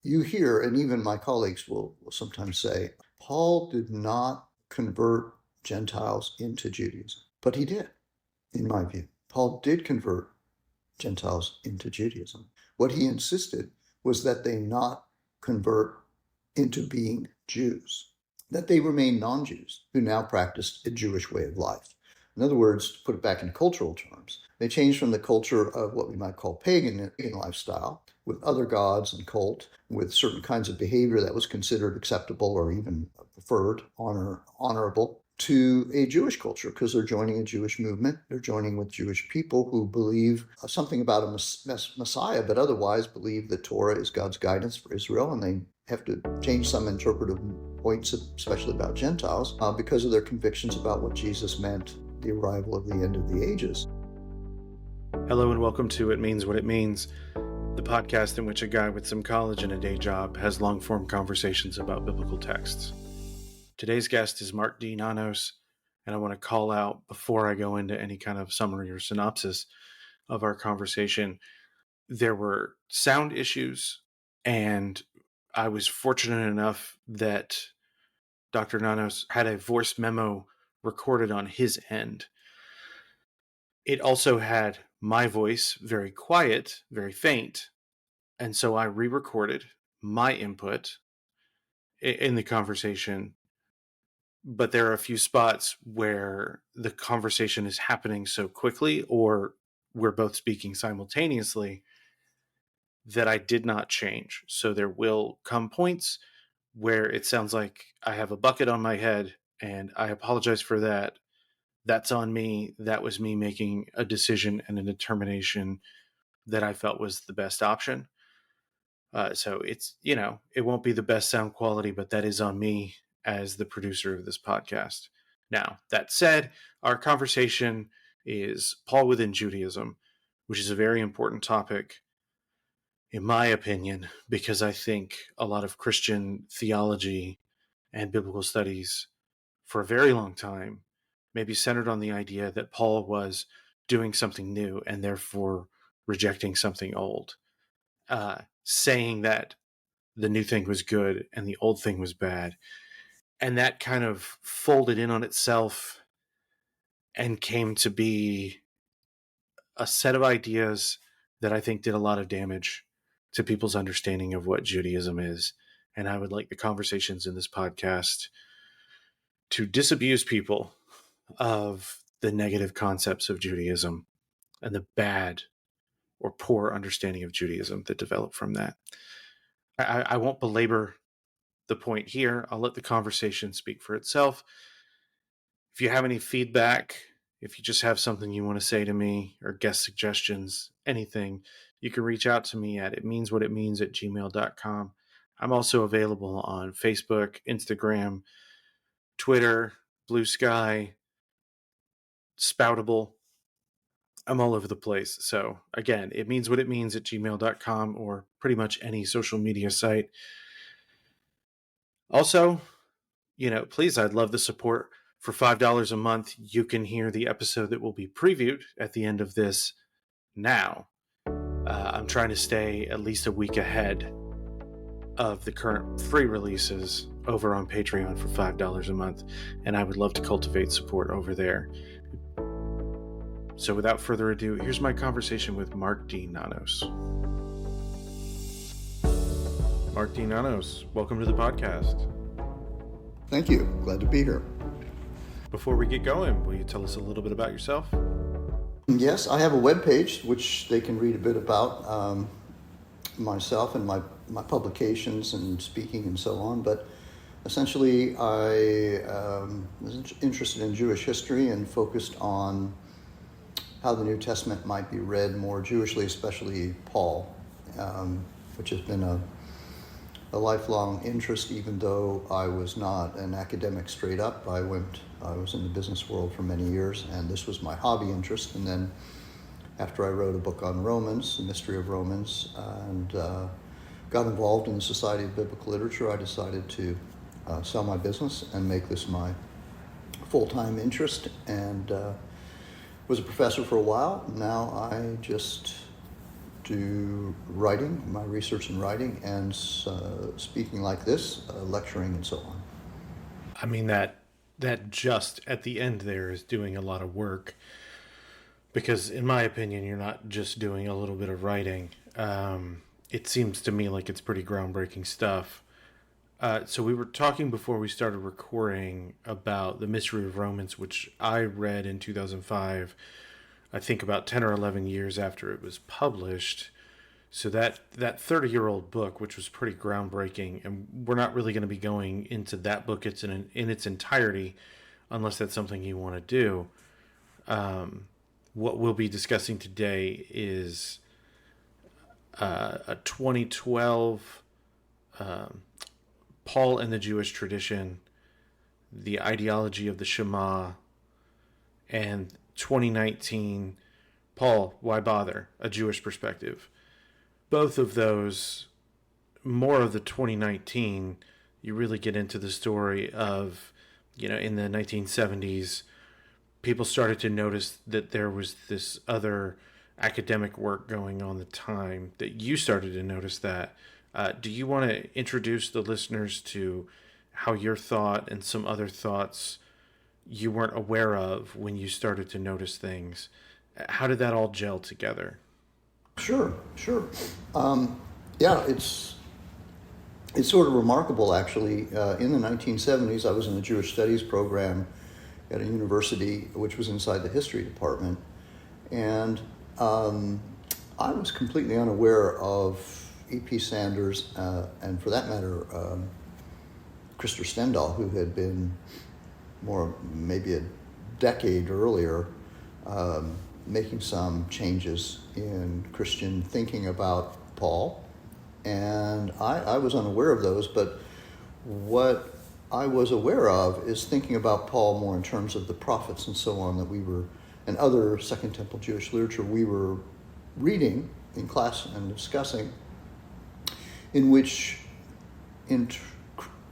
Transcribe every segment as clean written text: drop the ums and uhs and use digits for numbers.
you hear, and even my colleagues will sometimes say, Paul did not convert Gentiles into Judaism, but he did, in my view. Paul did convert Gentiles into Judaism. What he insisted was that they not convert into being Jews, that they remain non-Jews who now practiced a Jewish way of life. In other words, to put it back in cultural terms, they changed from the culture of what we might call pagan lifestyle, with other gods and cult, with certain kinds of behavior that was considered acceptable or even preferred, honorable, to a Jewish culture, because they're joining a Jewish movement. They're joining with Jewish people who believe something about a Messiah, but otherwise believe that Torah is God's guidance for Israel, and they have to change some interpretive points, especially about Gentiles, because of their convictions about what Jesus meant, the arrival of the end of the ages. Hello and welcome to It Means What It Means, the podcast in which a guy with some college and a day job has long-form conversations about biblical texts. Today's guest is Mark D Nanos, and I want to call out, before I go into any kind of summary or synopsis of our conversation, there were sound issues, and I was fortunate enough that Dr. Nanos had a voice memo recorded on his end. It also had my voice very quiet, very faint, and so I re-recorded my input in the conversation. But there are a few spots where the conversation is happening so quickly, or we're both speaking simultaneously, that I did not change. So there will come points where it sounds like I have a bucket on my head, and I apologize for that. That's on me. That was me making a decision and a determination that I felt was the best option. So it's, it won't be the best sound quality, but that is on me as the producer of this podcast. Now, that said, our conversation is Paul within Judaism, which is a very important topic, in my opinion, because I think a lot of Christian theology and biblical studies for a very long time maybe centered on the idea that Paul was doing something new and therefore rejecting something old, saying that the new thing was good and the old thing was bad. And that kind of folded in on itself and came to be a set of ideas that I think did a lot of damage to people's understanding of what Judaism is. And I would like the conversations in this podcast to disabuse people of the negative concepts of Judaism and the bad or poor understanding of Judaism that developed from that. I won't belabor the point here. I'll let the conversation speak for itself. If you have any feedback, if you just have something you want to say to me or guest suggestions, anything, you can reach out to me at itmeanswhatitmeans@gmail.com. I'm also available on Facebook, Instagram, Twitter, Blue Sky, Spoutable. I'm all over the place. So again, itmeanswhatitmeans@gmail.com or pretty much any social media site. Also, please, I'd love the support. For $5 a month, you can hear the episode that will be previewed at the end of this now. I'm trying to stay at least a week ahead of the current free releases over on Patreon for $5 a month, and I would love to cultivate support over there. So without further ado, here's my conversation with Mark D Nanos. Mark D Nanos, welcome to the podcast. Thank you. Glad to be here. Before we get going, will you tell us a little bit about yourself? Yes, I have a webpage which they can read a bit about myself and my publications and speaking and so on. But essentially, I was interested in Jewish history and focused on how the New Testament might be read more Jewishly, especially Paul, which has been a lifelong interest, even though I was not an academic straight up. I was in the business world for many years, and this was my hobby interest. And then after I wrote a book on Romans, the mystery of Romans, and got involved in the Society of Biblical Literature, I decided to sell my business and make this my full-time interest, and was a professor for a while. Now I just do writing, my research and writing, and speaking like this, lecturing and so on. I mean, that just at the end there is doing a lot of work, because in my opinion, you're not just doing a little bit of writing. It seems to me like it's pretty groundbreaking stuff. So we were talking before we started recording about The Mystery of Romans, which I read in 2005, I think about 10 or 11 years after it was published. So that 30-year-old book, which was pretty groundbreaking, and we're not really going to be going into that book in its entirety, unless that's something you want to do. What we'll be discussing today is a 2012 Paul and the Jewish Tradition, the ideology of the Shema, and 2019 Paul, Why Bother? A Jewish Perspective. Both of those, more of the 2019, you really get into the story of, in the 1970s, people started to notice that there was this other academic work going on at the time, that you started to notice that. Do you want to introduce the listeners to how your thought and some other thoughts you weren't aware of when you started to notice things? How did that all gel together? Sure. Yeah, it's sort of remarkable, actually. In the 1970s, I was in the Jewish Studies program at a university, which was inside the history department, and I was completely unaware of E.P. Sanders, and for that matter, Christopher Stendahl, who had been maybe a decade earlier, making some changes in Christian thinking about Paul. And I was unaware of those, but what I was aware of is thinking about Paul more in terms of the prophets and so on that we were, and other Second Temple Jewish literature we were reading in class and discussing, in which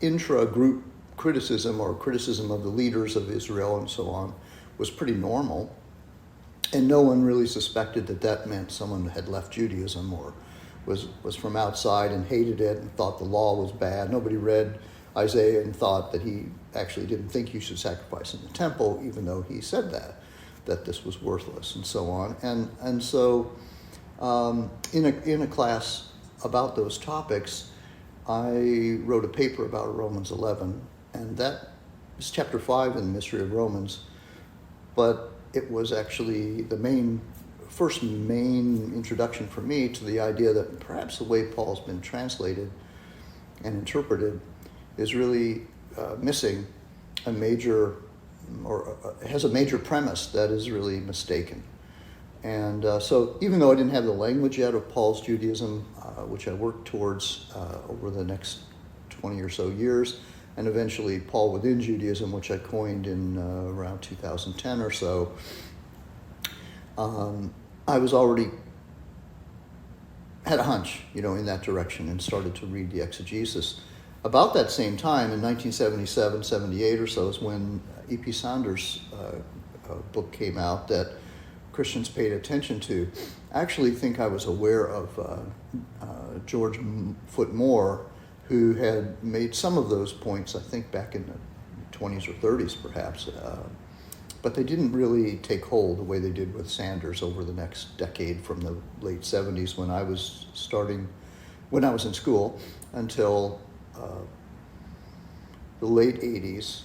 intra-group criticism or criticism of the leaders of Israel and so on was pretty normal. And no one really suspected that meant someone had left Judaism or was from outside and hated it and thought the law was bad. Nobody read Isaiah and thought that he actually didn't think you should sacrifice in the temple, even though he said that this was worthless and so on. And so in a class about those topics, I wrote a paper about Romans 11, and that is chapter 5 in the Mystery of Romans, but it was actually the first main introduction for me to the idea that perhaps the way Paul's been translated and interpreted is really missing a major, or has a major premise that is really mistaken. And so even though I didn't have the language yet of Paul's Judaism, which I worked towards over the next 20 or so years, and eventually Paul within Judaism, which I coined in around 2010 or so, I was already had a hunch, in that direction, and started to read the exegesis. About that same time, in 1977, 78 or so, is when E.P. Sanders' book came out that Christians paid attention to. I actually think I was aware of George Foot Moore, who had made some of those points, I think, back in the 20s or 30s, perhaps. But they didn't really take hold the way they did with Sanders over the next decade, from the late 70s when I was in school, until the late 80s,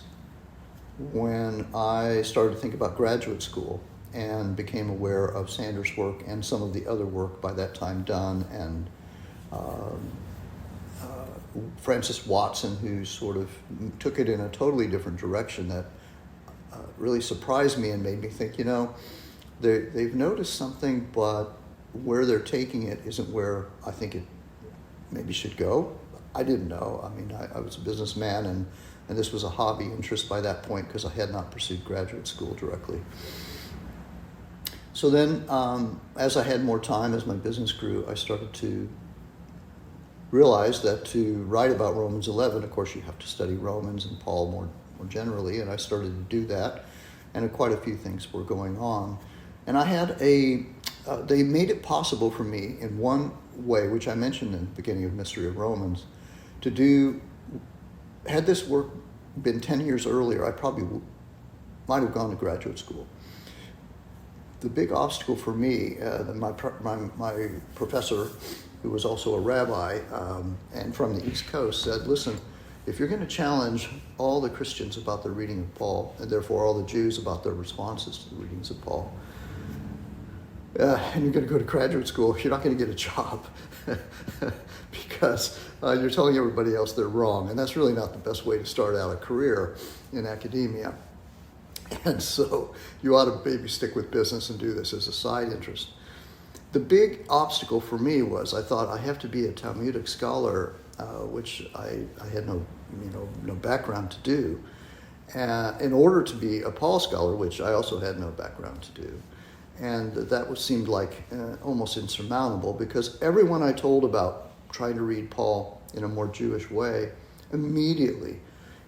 when I started to think about graduate school and became aware of Sanders' work and some of the other work by that time done, and Francis Watson, who sort of took it in a totally different direction that really surprised me and made me think, they've noticed something, but where they're taking it isn't where I think it maybe should go. I didn't know. I mean, I was a businessman, and this was a hobby interest by that point because I had not pursued graduate school directly. So then, as I had more time, as my business grew, I started to realize that to write about Romans 11, of course, you have to study Romans and Paul more generally, and I started to do that, and quite a few things were going on. And I had a they made it possible for me in one way, which I mentioned in the beginning of Mystery of Romans, to do, had this work been 10 years earlier, I probably might have gone to graduate school. The big obstacle for me, my professor, who was also a rabbi and from the East Coast, said, listen, if you're going to challenge all the Christians about their reading of Paul, and therefore all the Jews about their responses to the readings of Paul, and you're going to go to graduate school, you're not going to get a job because you're telling everybody else they're wrong. And that's really not the best way to start out a career in academia. And so you ought to maybe stick with business and do this as a side interest. The big obstacle for me was I thought I have to be a Talmudic scholar, which I had no background to do, in order to be a Paul scholar, which I also had no background to do. And that seemed like almost insurmountable, because everyone I told about trying to read Paul in a more Jewish way, immediately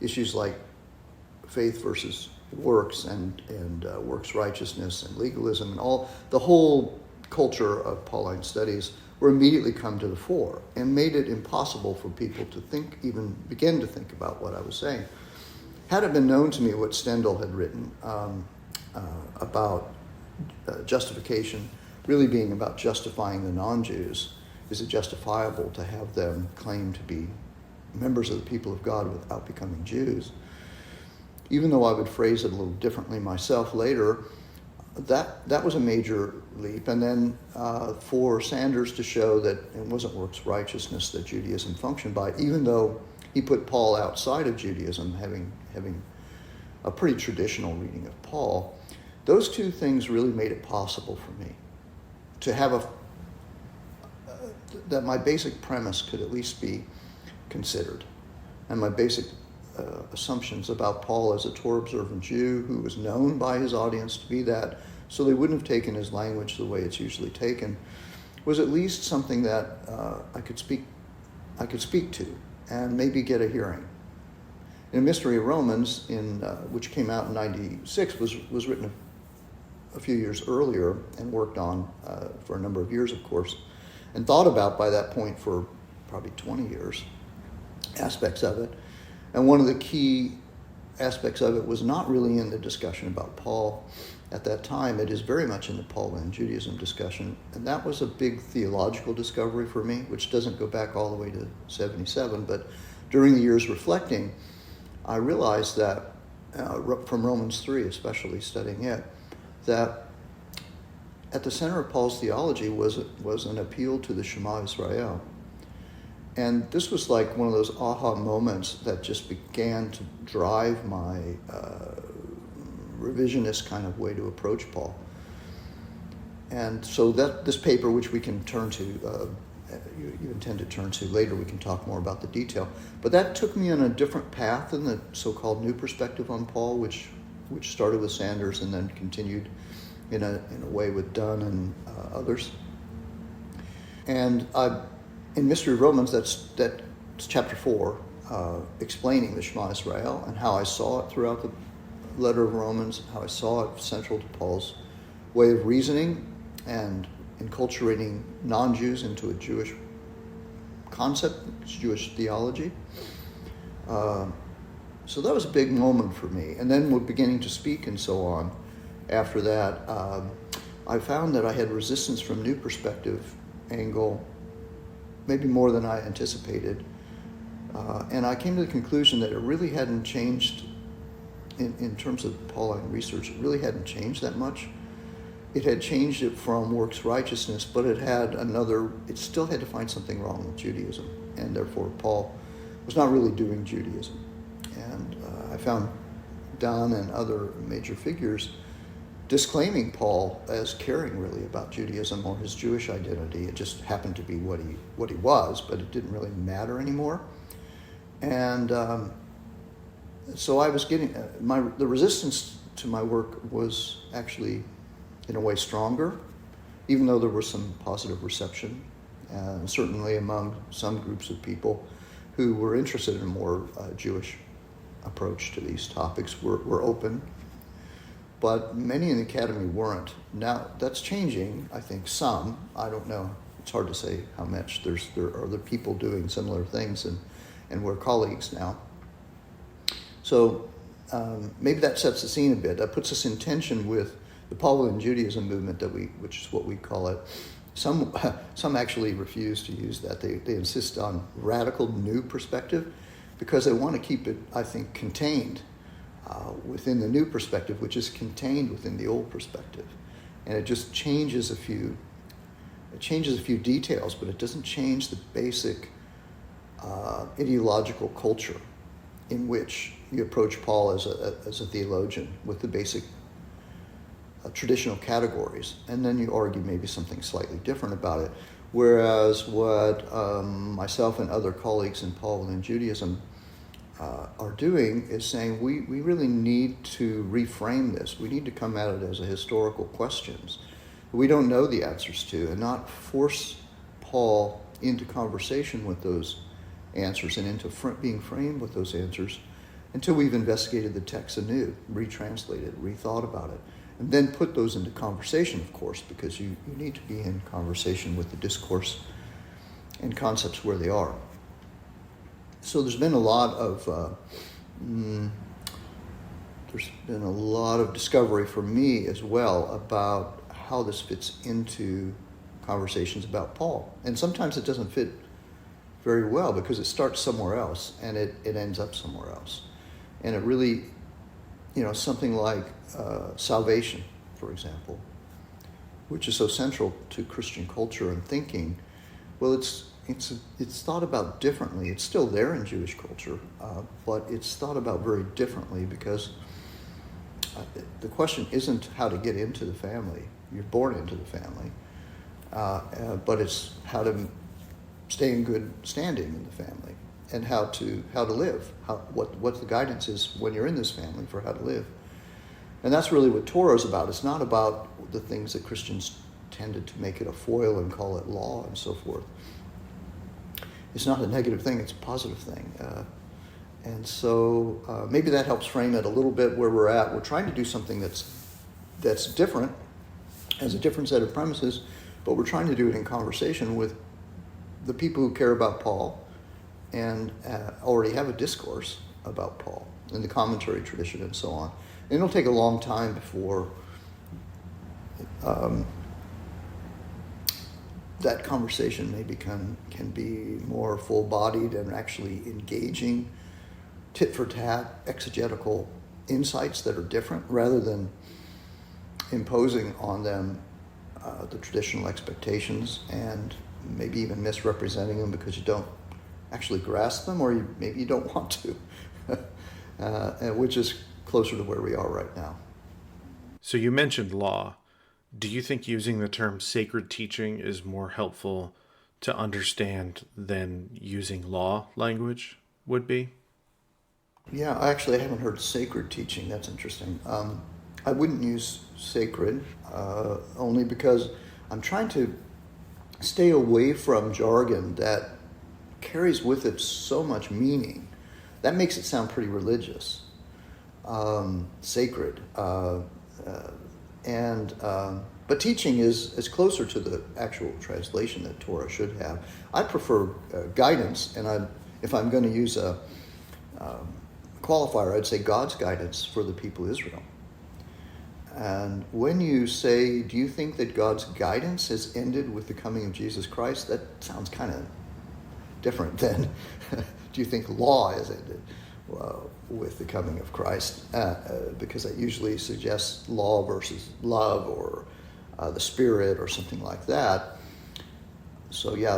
issues like faith versus works and works righteousness and legalism and all the whole culture of Pauline studies were immediately come to the fore and made it impossible for people to think, even begin to think about what I was saying. Had it been known to me what Stendhal had written about justification really being about justifying the non-Jews, is it justifiable to have them claim to be members of the people of God without becoming Jews? Even though I would phrase it a little differently myself later, that was a major leap. And then for Sanders to show that it wasn't works righteousness that Judaism functioned by, even though he put Paul outside of Judaism, having a pretty traditional reading of Paul, those two things really made it possible for me to have that my basic premise could at least be considered, and my basic assumptions about Paul as a Torah-observant Jew who was known by his audience to be that, so they wouldn't have taken his language the way it's usually taken, was at least something that I could speak to and maybe get a hearing. In Mystery of Romans, which came out in '96, was written a few years earlier and worked on for a number of years, of course, and thought about by that point for probably 20 years, aspects of it. And one of the key aspects of it was not really in the discussion about Paul at that time. It is very much in the Pauline Judaism discussion, and that was a big theological discovery for me, which doesn't go back all the way to '77, but during the years reflecting, I realized that from Romans 3, especially studying it, that at the center of Paul's theology was an appeal to the Shema Israel. And this was like one of those aha moments that just began to drive my revisionist kind of way to approach Paul. And so that this paper, which we can turn to, you intend to turn to later, we can talk more about the detail. But that took me on a different path than the so-called new perspective on Paul, which started with Sanders and then continued in a way with Dunn and others. And in Mystery of Romans, that's chapter 4, explaining the Shema Israel and how I saw it throughout the letter of Romans, how I saw it central to Paul's way of reasoning and enculturating non-Jews into a Jewish concept, Jewish theology. So that was a big moment for me. And then we're beginning to speak and so on. After that, I found that I had resistance from new perspective angle, maybe more than I anticipated. And I came to the conclusion that it really hadn't changed in terms of Pauline research. It really hadn't changed that much. It had changed it from works righteousness, but it still had to find something wrong with Judaism. And therefore, Paul was not really doing Judaism. And I found Dunn and other major figures disclaiming Paul as caring really about Judaism or his Jewish identity. It just happened to be what he was, but it didn't really matter anymore. And so I was getting the resistance to my work was actually in a way stronger, even though there was some positive reception, certainly among some groups of people who were interested in a more Jewish approach to these topics were open. but many in the academy weren't. Now, that's changing, I think, some. I don't know. It's hard to say how much. There are other people doing similar things, and we're colleagues now. So maybe that sets the scene a bit. That puts us in tension with the Pauline Judaism movement, which is what we call it. Some actually refuse to use that. They insist on radical new perspective because they want to keep it, I think, contained within the new perspective, which is contained within the old perspective. And it just changes a few details, but it doesn't change the basic ideological culture in which you approach Paul as a theologian with the basic traditional categories, and then you argue maybe something slightly different about it. Whereas what myself and other colleagues in Pauline Judaism are doing is saying we really need to reframe this. We need to come at it as a historical questions we don't know the answers to, and not force Paul into conversation with those answers and into being framed with those answers until we've investigated the text anew, retranslated, rethought about it, and then put those into conversation, of course, because you need to be in conversation with the discourse and concepts where they are. So there's been a lot of discovery for me as well about how this fits into conversations about Paul. And sometimes it doesn't fit very well because it starts somewhere else and it ends up somewhere else. And it really, something like salvation, for example, which is so central to Christian culture and thinking, well, it's thought about differently. It's still there in Jewish culture, but it's thought about very differently because the question isn't how to get into the family. You're born into the family, but it's how to stay in good standing in the family and how to live. What the guidance is when you're in this family for how to live, and that's really what Torah is about. It's not about the things that Christians tended to make it a foil and call it law and so forth. It's not a negative thing, it's a positive thing. And so maybe that helps frame it a little bit where we're at. We're trying to do something that's different, has a different set of premises, but we're trying to do it in conversation with the people who care about Paul and already have a discourse about Paul in the commentary tradition and so on. And it'll take a long time before that conversation maybe can be more full-bodied and actually engaging tit-for-tat exegetical insights that are different rather than imposing on them the traditional expectations and maybe even misrepresenting them because you don't actually grasp them or maybe you don't want to, which is closer to where we are right now. So you mentioned law. Do you think using the term sacred teaching is more helpful to understand than using law language would be? Yeah, I haven't heard sacred teaching. That's interesting. I wouldn't use sacred only because I'm trying to stay away from jargon that carries with it so much meaning. That makes it sound pretty religious. Sacred. But teaching is closer to the actual translation that Torah should have. I prefer guidance, and if I'm going to use a qualifier, I'd say God's guidance for the people of Israel. And when you say, do you think that God's guidance has ended with the coming of Jesus Christ? That sounds kind of different than, do you think law has ended with the coming of Christ? Because that usually suggests law versus love or the Spirit or something like that. So yeah,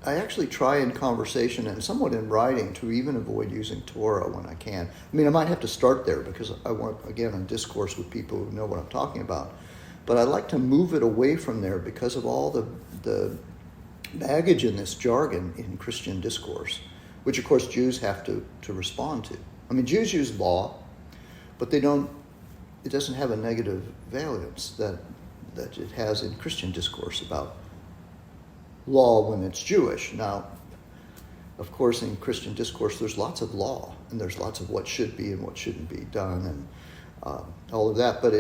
I actually try in conversation and somewhat in writing to even avoid using Torah when I can. I mean, I might have to start there because I want, again, a discourse with people who know what I'm talking about. But I like to move it away from there because of all the baggage in this jargon in Christian discourse, which of course Jews have to respond to. I mean, Jews use law, but it doesn't have a negative valence that it has in Christian discourse about law when it's Jewish. Now, of course, in Christian discourse, there's lots of law, and there's lots of what should be and what shouldn't be done, and all of that. But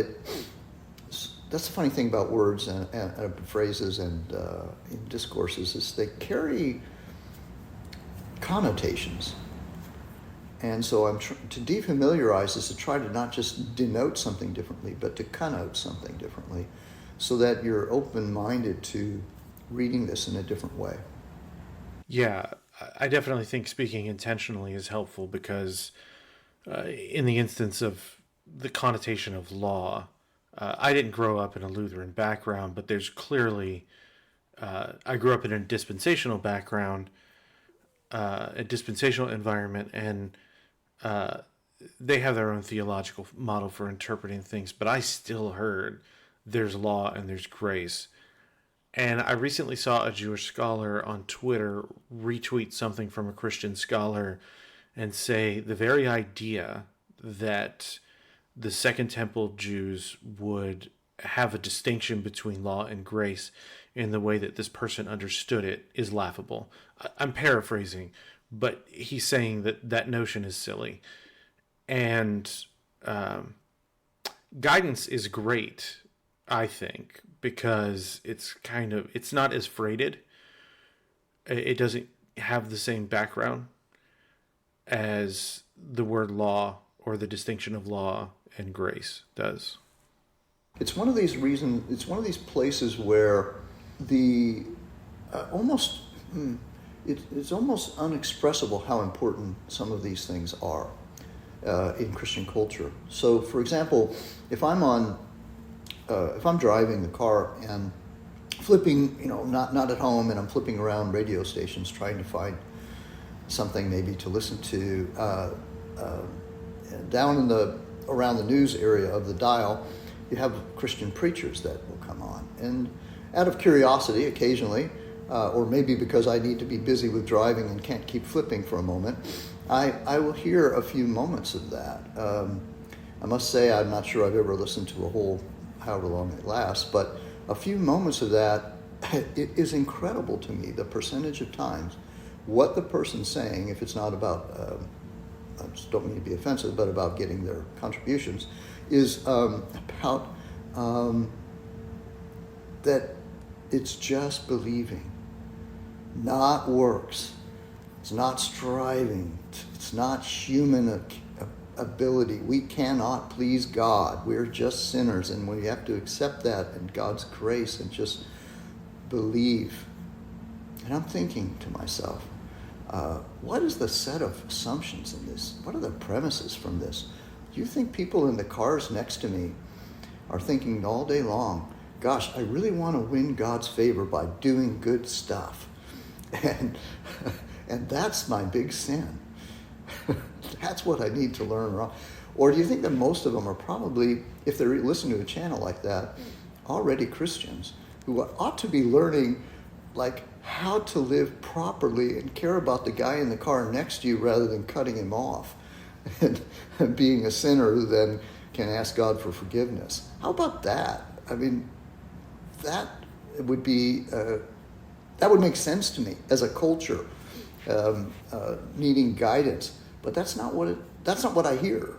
that's the funny thing about words and phrases and in discourses is they carry connotations. And so to defamiliarize is to try to not just denote something differently, but to connote something differently, so that you're open-minded to reading this in a different way. Yeah, I definitely think speaking intentionally is helpful because in the instance of the connotation of law, I didn't grow up in a Lutheran background, but there's clearly, I grew up in a dispensational background, a dispensational environment, and they have their own theological model for interpreting things, but I still heard there's law and there's grace. And I recently saw a Jewish scholar on Twitter retweet something from a Christian scholar and say the very idea that the Second Temple Jews would have a distinction between law and grace in the way that this person understood it is laughable. I'm paraphrasing, but he's saying that that notion is silly. And guidance is great, I think, because it's not as freighted. It doesn't have the same background as the word law or the distinction of law and grace does. It's one of these reasons. It's one of these places where the it's almost unexpressible how important some of these things are in Christian culture. So, for example, if I'm driving the car and flipping, not at home, and I'm flipping around radio stations trying to find something maybe to listen to, down around the news area of the dial, you have Christian preachers that will come on. And out of curiosity, occasionally, or maybe because I need to be busy with driving and can't keep flipping for a moment, I will hear a few moments of that. I must say I'm not sure I've ever listened to a whole, however long it lasts, but a few moments of that, it is incredible to me, the percentage of times, what the person's saying, if it's not about, I just don't mean to be offensive, but about getting their contributions, is about that it's just believing, not works. It's not striving. It's not human ability. We cannot please God. We're just sinners, and we have to accept that and God's grace and just believe. And I'm thinking to myself, what is the set of assumptions in this? What are the premises from this? Do you think people in the cars next to me are thinking all day long, gosh, I really want to win God's favor by doing good stuff? And that's my big sin. That's what I need to learn. Or do you think that most of them are probably, if they listen to a channel like that, already Christians who ought to be learning like how to live properly and care about the guy in the car next to you rather than cutting him off and being a sinner who then can ask God for forgiveness? How about that? I mean, that would be that would make sense to me as a culture needing guidance, but that's not what I hear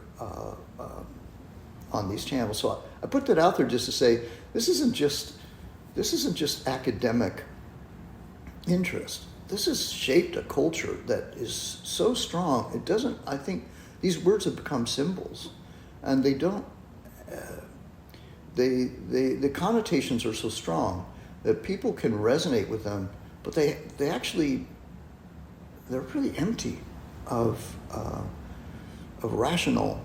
on these channels. So I put that out there just to say this isn't just academic interest. This has shaped a culture that is so strong. It doesn't. I think these words have become symbols, and they don't. The connotations are so strong that people can resonate with them, but they're really empty of rational,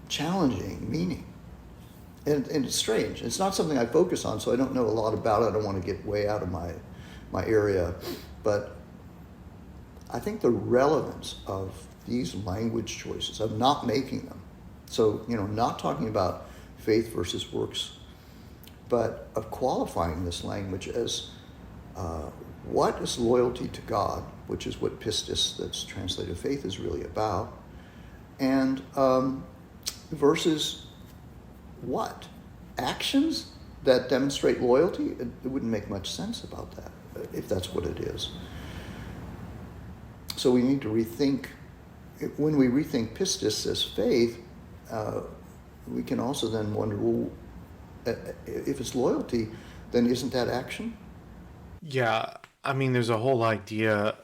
challenging meaning. And it's strange. It's not something I focus on, so I don't know a lot about it. I don't want to get way out of my area. But I think the relevance of these language choices, of not making them, so, not talking about faith versus works, but of qualifying this language as what is loyalty to God, which is what pistis, that's translated faith, is really about, and versus what? Actions that demonstrate loyalty? It wouldn't make much sense about that, if that's what it is. So we need to rethink, when we rethink pistis as faith, we can also then wonder, well, if it's loyalty, then isn't that action? Yeah, I mean, there's a whole idea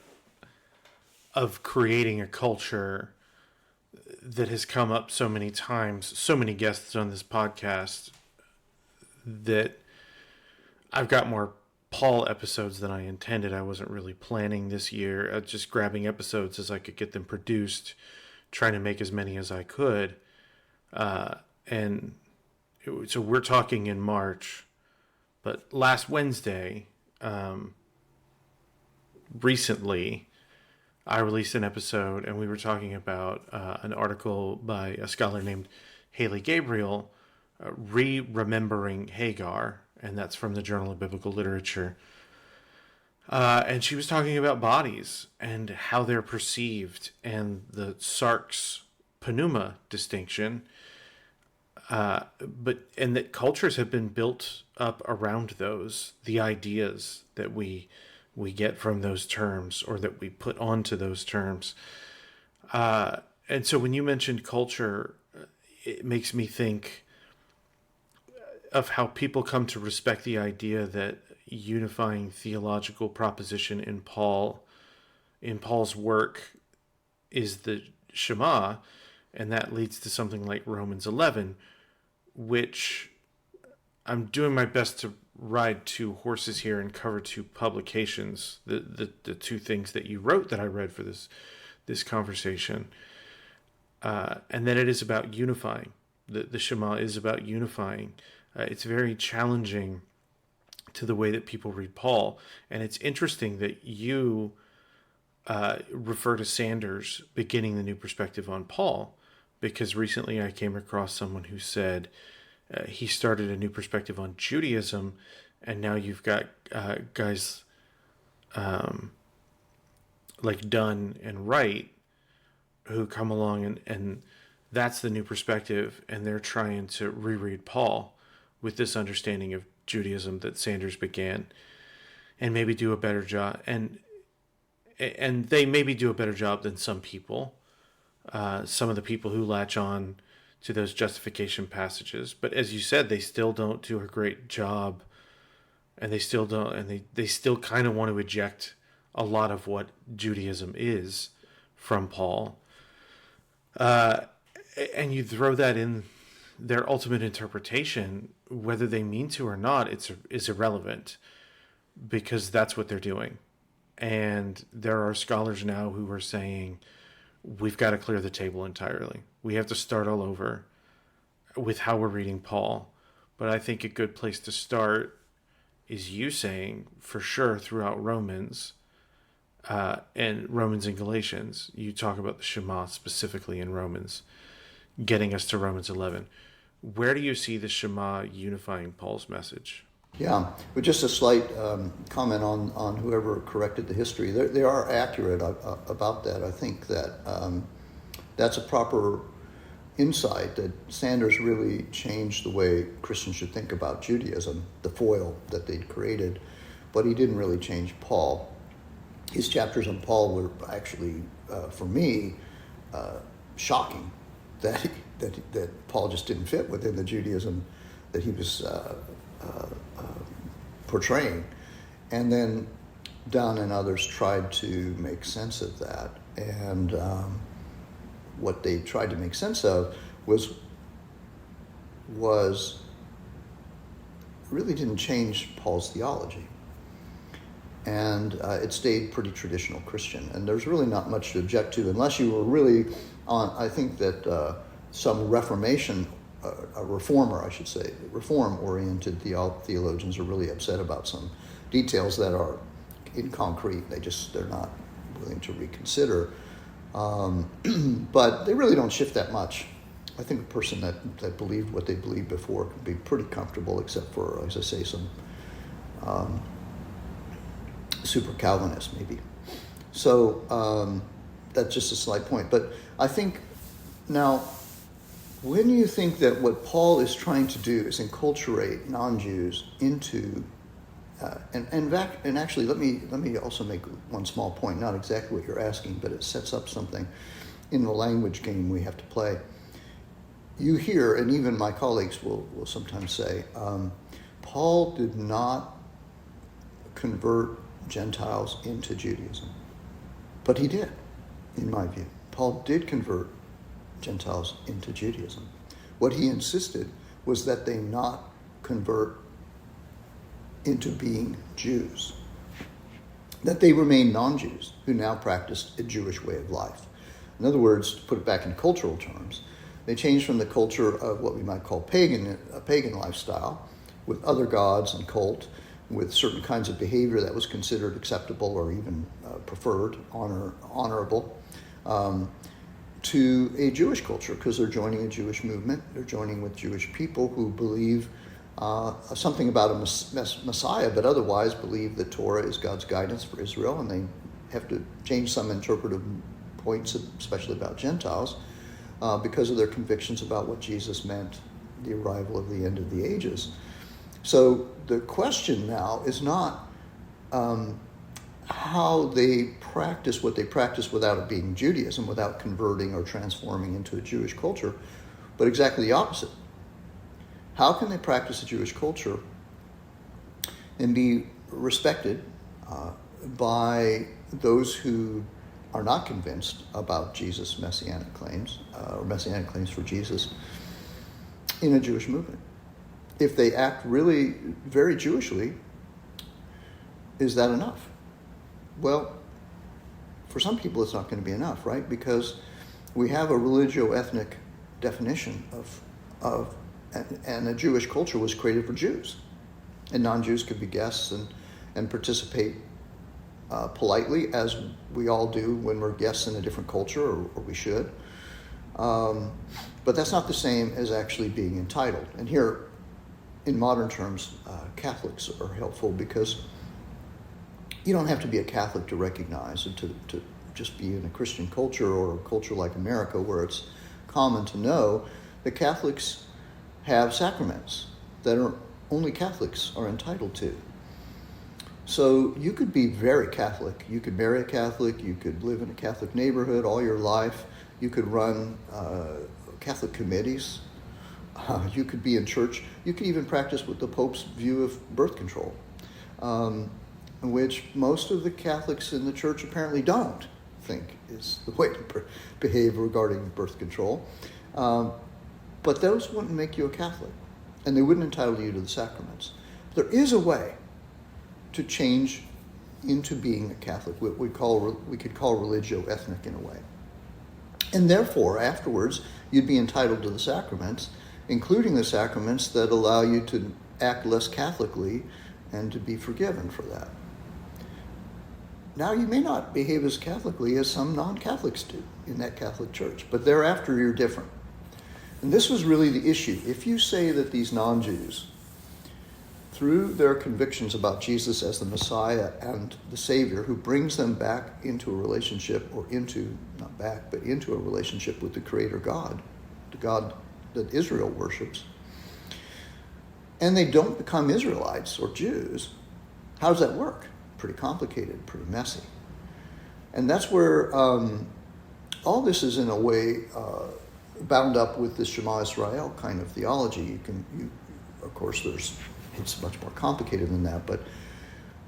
of creating a culture that has come up so many times, so many guests on this podcast, that I've got more Paul episodes than I intended. I wasn't really planning this year, just grabbing episodes as I could get them produced, trying to make as many as I could. So we're talking in March, but last Wednesday, recently, I released an episode, and we were talking about an article by a scholar named Haley Gabriel, Remembering Hagar, and that's from the Journal of Biblical Literature. And she was talking about bodies and how they're perceived, and the sarx pneuma distinction, and that cultures have been built up around those, the ideas that we get from those terms, or that we put onto those terms. And so when you mentioned culture, it makes me think of how people come to respect the idea that unifying theological proposition in Paul's work is the Shema, and that leads to something like Romans 11, which I'm doing my best to ride two horses here and cover two publications, the two things that you wrote that I read for this conversation, and then it is about unifying. The Shema is about unifying. It's very challenging to the way that people read Paul, and it's interesting that you refer to Sanders beginning the new perspective on Paul, because recently I came across someone who said he started a new perspective on Judaism, and now you've got guys like Dunn and Wright who come along, and that's the new perspective, and they're trying to reread Paul with this understanding of Judaism that Sanders began, and maybe do a better job, and they maybe do a better job than some people, some of the people who latch on to those justification passages. But as you said, they still don't do a great job, and they still don't, and they still kind of want to eject a lot of what Judaism is from Paul. And you throw that in their ultimate interpretation, whether they mean to or not, is irrelevant, because that's what they're doing. And there are scholars now who are saying, we've got to clear the table entirely. We have to start all over with how we're reading Paul. But I think a good place to start is you saying, for sure, throughout Romans, and Galatians, you talk about the Shema specifically in Romans, getting us to Romans 11. Where do you see the Shema unifying Paul's message? Yeah, but just a slight comment on whoever corrected the history. They are accurate about that. I think that that's a proper insight, that Sanders really changed the way Christians should think about Judaism, the foil that they'd created, but he didn't really change Paul. His chapters on Paul were actually, for me, shocking that Paul just didn't fit within the Judaism that he was portraying. And then Dunn and others tried to make sense of that. And what they tried to make sense of was really didn't change Paul's theology. And it stayed pretty traditional Christian. And there's really not much to object to, unless you were really on, I think that some Reformation, a reformer, I should say, reform-oriented theologians are really upset about some details that are inconcrete. They're not willing to reconsider. But they really don't shift that much. I think a person that believed what they believed before could be pretty comfortable, except for, as I say, some super Calvinists maybe. So that's just a slight point. But I think now, when you think that what Paul is trying to do is enculturate non-Jews into And actually, let me also make one small point. Not exactly what you're asking, but it sets up something in the language game we have to play. You hear, and even my colleagues will sometimes say, Paul did not convert Gentiles into Judaism, but he did, in my view. Paul did convert Gentiles into Judaism. What he insisted was that they not convert into being Jews, that they remain non-Jews who now practiced a Jewish way of life. In other words, to put it back in cultural terms, they changed from the culture of what we might call a pagan lifestyle, with other gods and cult, with certain kinds of behavior that was considered acceptable or even preferred, honorable, to a Jewish culture, because they're joining a Jewish movement. They're joining with Jewish people who believe something about a Messiah, but otherwise believe that Torah is God's guidance for Israel, and they have to change some interpretive points, especially about Gentiles, because of their convictions about what Jesus meant, the arrival of the end of the ages. So the question now is not how they practice what they practice without it being Judaism, without converting or transforming into a Jewish culture, but exactly the opposite. How can they practice a Jewish culture and be respected by those who are not convinced about Jesus' messianic claims, or messianic claims for Jesus, in a Jewish movement? If they act really very Jewishly, is that enough? Well, for some people it's not going to be enough, right? Because we have a religio-ethnic definition and a Jewish culture was created for Jews. And non-Jews could be guests and participate politely, as we all do when we're guests in a different culture, or we should. But that's not the same as actually being entitled. And here, in modern terms, Catholics are helpful, because you don't have to be a Catholic to recognize and to just be in a Christian culture or a culture like America, where it's common to know that Catholics have sacraments that only Catholics are entitled to. So you could be very Catholic. You could marry a Catholic. You could live in a Catholic neighborhood all your life. You could run Catholic committees. You could be in church. You could even practice with the Pope's view of birth control, which most of the Catholics in the church apparently don't think is the way to behave regarding birth control. But those wouldn't make you a Catholic, and they wouldn't entitle you to the sacraments. There is a way to change into being a Catholic, what we could call religio-ethnic in a way. And therefore, afterwards, you'd be entitled to the sacraments, including the sacraments that allow you to act less Catholically and to be forgiven for that. Now, you may not behave as Catholically as some non-Catholics do in that Catholic church, but thereafter you're different. And this was really the issue. If you say that these non-Jews, through their convictions about Jesus as the Messiah and the Savior, who brings them back into a relationship, or not back, but into a relationship with the Creator God, the God that Israel worships, and they don't become Israelites or Jews, how does that work? Pretty complicated, pretty messy. And that's where all this is in a way bound up with the Shema Israel kind of theology. Of course, it's much more complicated than that, but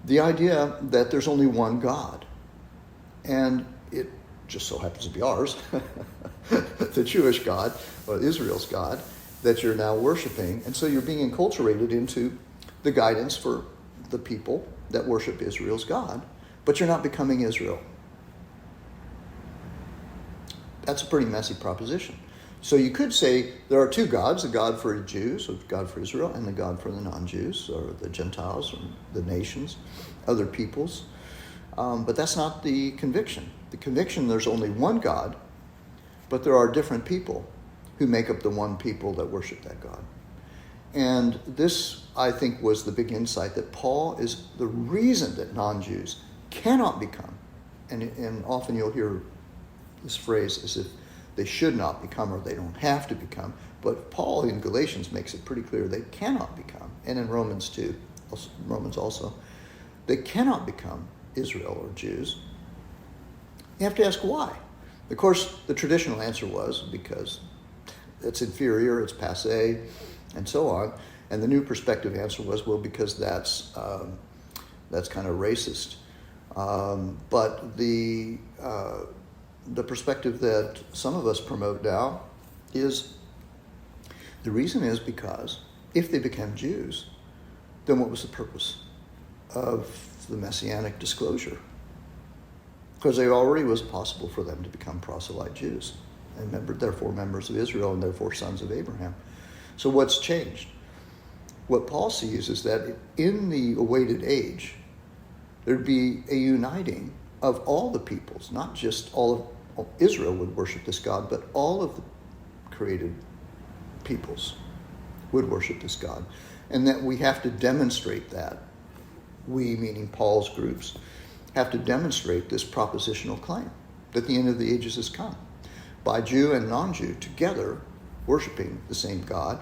the idea that there's only one God, and it just so happens to be ours, the Jewish God, or Israel's God, that you're now worshiping, and so you're being enculturated into the guidance for the people that worship Israel's God, but you're not becoming Israel. That's a pretty messy proposition. So you could say there are two gods, the God for the Jews, or God for Israel, and the God for the non-Jews, or the Gentiles, or the nations, other peoples. But that's not the conviction. The conviction, there's only one God, but there are different people who make up the one people that worship that God. And this, I think, was the big insight, that Paul is the reason that non-Jews cannot become, and often you'll hear this phrase as if they should not become, or they don't have to become, but Paul in Galatians makes it pretty clear they cannot become, and in Romans 2 Romans also, they cannot become Israel or Jews. You have to ask why. Of course, the traditional answer was because it's inferior, it's passé, and so on. And the new perspective answer was, well, because that's kind of racist. But the perspective that some of us promote now is the reason is because if they became Jews, then what was the purpose of the Messianic disclosure? Because it already was possible for them to become proselyte Jews, and therefore members of Israel, and therefore sons of Abraham. So what's changed? What Paul sees is that in the awaited age, there'd be a uniting of all the peoples, not just all of Israel would worship this God, but all of the created peoples would worship this God. And that we have to demonstrate that. We, meaning Paul's groups, have to demonstrate this propositional claim that the end of the ages has come by Jew and non-Jew together worshiping the same God,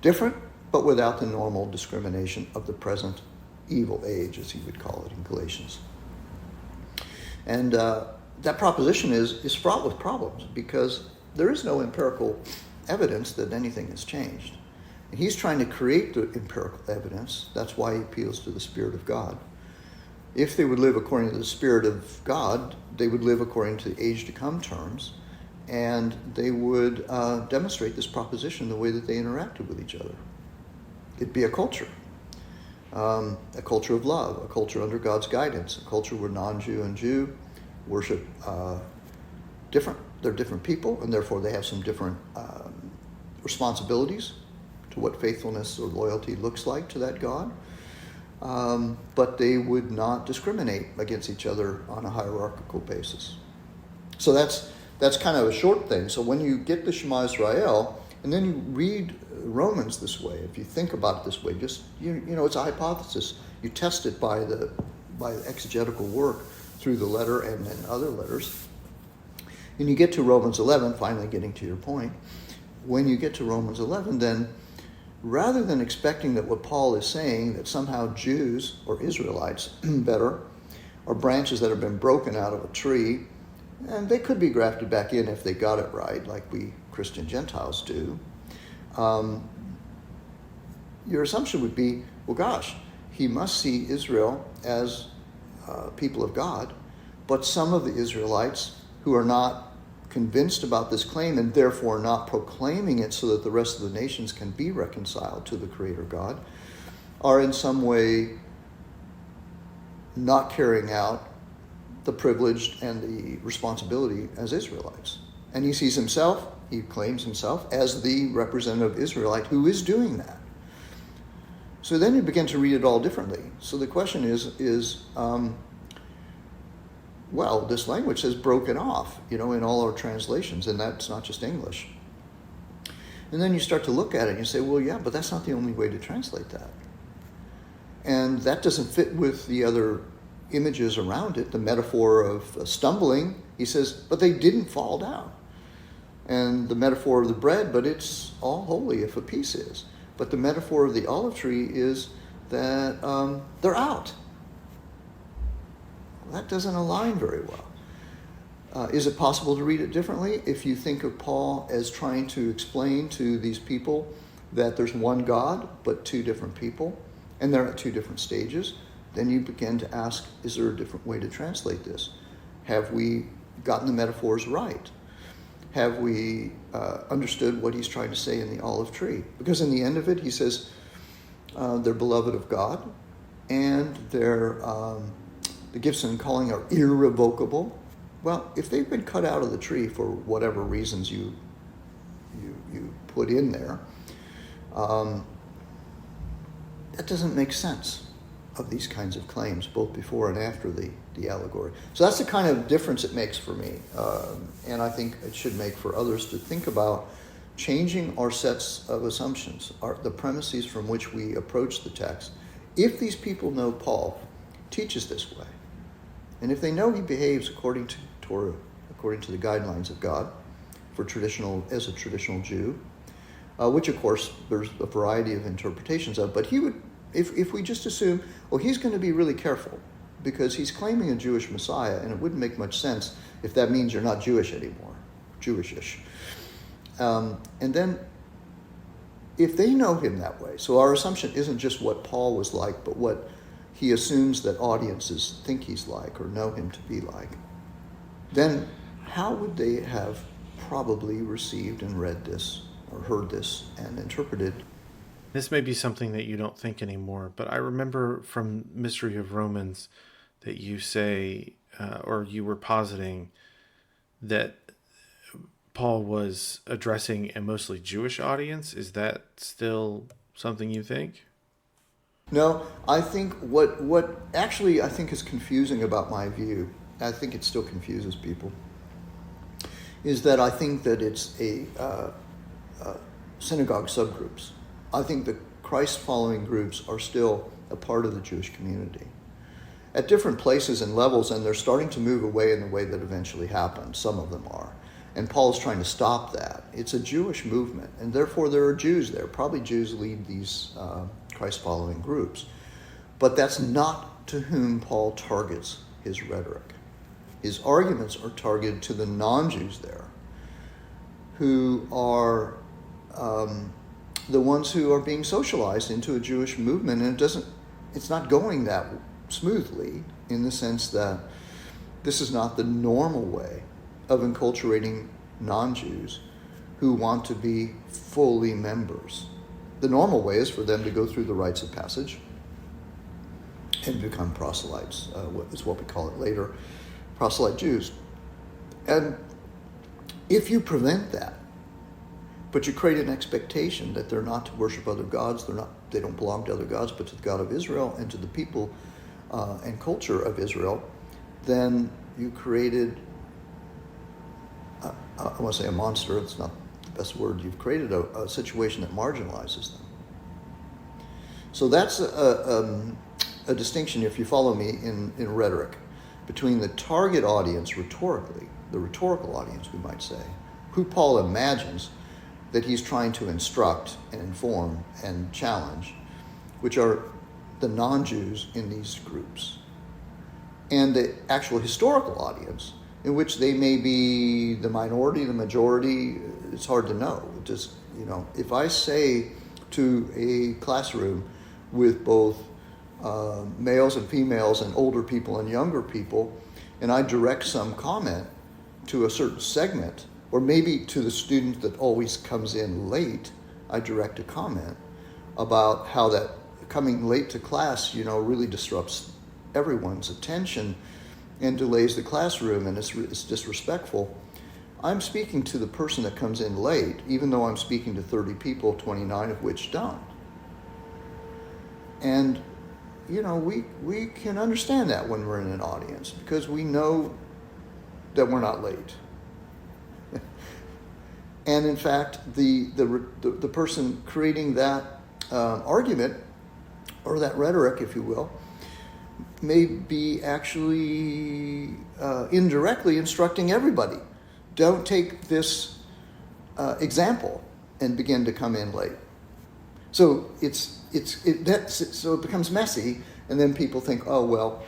different but without the normal discrimination of the present evil age, as he would call it in Galatians. And that proposition is fraught with problems because there is no empirical evidence that anything has changed. And he's trying to create the empirical evidence. That's why he appeals to the Spirit of God. If they would live according to the Spirit of God, they would live according to the age to come terms, and they would demonstrate this proposition the way that they interacted with each other. It'd be a culture of love, a culture under God's guidance, a culture where non-Jew and Jew worship different. They're different people, and therefore they have some different responsibilities to what faithfulness or loyalty looks like to that God. But they would not discriminate against each other on a hierarchical basis. So that's kind of a short thing. So when you get the Shema Israel, and then you read Romans this way, if you think about it this way, just you know, it's a hypothesis. You test it by the exegetical work through the letter and then other letters. And you get to Romans 11, finally getting to your point. When you get to Romans 11, then rather than expecting that what Paul is saying, that somehow Jews or Israelites better are branches that have been broken out of a tree, and they could be grafted back in if they got it right, like we Christian Gentiles do, your assumption would be, well, gosh, he must see Israel as people of God, but some of the Israelites who are not convinced about this claim and therefore not proclaiming it so that the rest of the nations can be reconciled to the Creator God are in some way not carrying out the privilege and the responsibility as Israelites. And he sees himself, he claims himself, as the representative Israelite who is doing that. So then you begin to read it all differently. So the question is well, this language says broken off, in all our translations, and that's not just English. And then you start to look at it and you say, well, yeah, but that's not the only way to translate that. And that doesn't fit with the other images around it, the metaphor of stumbling. He says, but they didn't fall down. And the metaphor of the bread, but it's all holy if a piece is. But the metaphor of the olive tree is that they're out. That doesn't align very well. Is it possible to read it differently? If you think of Paul as trying to explain to these people that there's one God, but two different people, and they're at two different stages, then you begin to ask, is there a different way to translate this? Have we gotten the metaphors right? Have we understood what he's trying to say in the olive tree? Because in the end of it, he says they're beloved of God, and the gifts and calling are irrevocable. Well, if they've been cut out of the tree for whatever reasons you put in there, that doesn't make sense of these kinds of claims, both before and after the allegory. So that's the kind of difference it makes for me, and I think it should make for others to think about changing our sets of assumptions, the premises from which we approach the text. If these people know Paul teaches this way, and if they know he behaves according to Torah, according to the guidelines of God, as a traditional Jew, which of course there's a variety of interpretations of, but he would If we just assume, well, he's going to be really careful because he's claiming a Jewish Messiah, and it wouldn't make much sense if that means you're not Jewish anymore, Jewishish. And then if they know him that way, so our assumption isn't just what Paul was like, but what he assumes that audiences think he's like or know him to be like, then how would they have probably received and read this or heard this and interpreted? This may be something that you don't think anymore, but I remember from Mystery of Romans that you say, or you were positing, that Paul was addressing a mostly Jewish audience. Is that still something you think? No, I think what actually I think is confusing about my view, I think it still confuses people, is that I think that it's a synagogue subgroups. I think the Christ-following groups are still a part of the Jewish community at different places and levels, and they're starting to move away in the way that eventually happened. Some of them are. And Paul's trying to stop that. It's a Jewish movement, and therefore there are Jews there. Probably Jews lead these Christ-following groups. But that's not to whom Paul targets his rhetoric. His arguments are targeted to the non-Jews there, who are the ones who are being socialized into a Jewish movement, and it's not going that smoothly, in the sense that this is not the normal way of enculturating non-Jews who want to be fully members. The normal way is for them to go through the rites of passage and become proselytes, is what we call it later, proselyte Jews. And if you prevent that, but you create an expectation that they're not to worship other gods, they don't belong to other gods, but to the God of Israel and to the people and culture of Israel, then you created, I want to say a monster, it's not the best word, you've created a situation that marginalizes them. So that's a distinction, if you follow me, in rhetoric, between the target audience rhetorically, the rhetorical audience, we might say, who Paul imagines that he's trying to instruct and inform and challenge, which are the non-Jews in these groups, and the actual historical audience, in which they may be the minority, the majority. It's hard to know. Just, if I say to a classroom with both males and females and older people and younger people, and I direct some comment to a certain segment, or maybe to the student that always comes in late, I direct a comment about how that coming late to class, really disrupts everyone's attention and delays the classroom, and it's disrespectful. I'm speaking to the person that comes in late, even though I'm speaking to 30 people, 29 of which don't. And, we can understand that when we're in an audience, because we know that we're not late. And in fact, the person creating that argument, or that rhetoric, if you will, may be actually indirectly instructing everybody. Don't take this example and begin to come in late. So so it becomes messy, and then people think, oh well,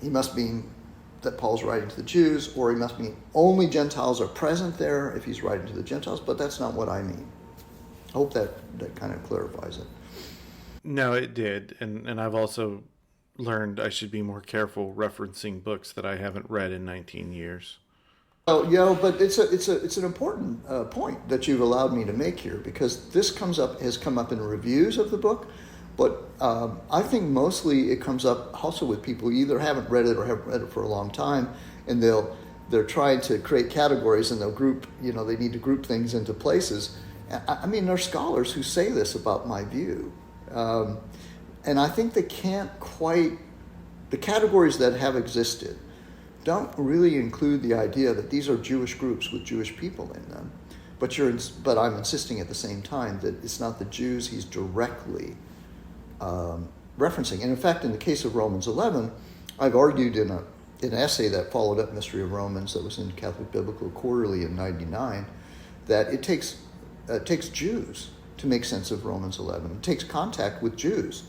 he must mean that Paul's writing to the Jews, or he must mean only Gentiles are present there if he's writing to the Gentiles, but that's not what I mean. I hope that kind of clarifies it. No, it did. And I've also learned I should be more careful referencing books that I haven't read in 19 years. Well, yeah, but it's an important point that you've allowed me to make here, because this has come up in reviews of the book, but I think mostly it comes up also with people who either haven't read it or haven't read it for a long time, and they're trying to create categories, and they'll group, they need to group things into places. I mean, there are scholars who say this about my view, and I think they can't quite, the categories that have existed don't really include the idea that these are Jewish groups with Jewish people in them. But I'm insisting at the same time that it's not the Jews he's directly referencing. And in fact, in the case of Romans 11, I've argued in an essay that followed up Mystery of Romans that was in Catholic Biblical Quarterly in '99, that it takes Jews to make sense of Romans 11. It takes contact with Jews.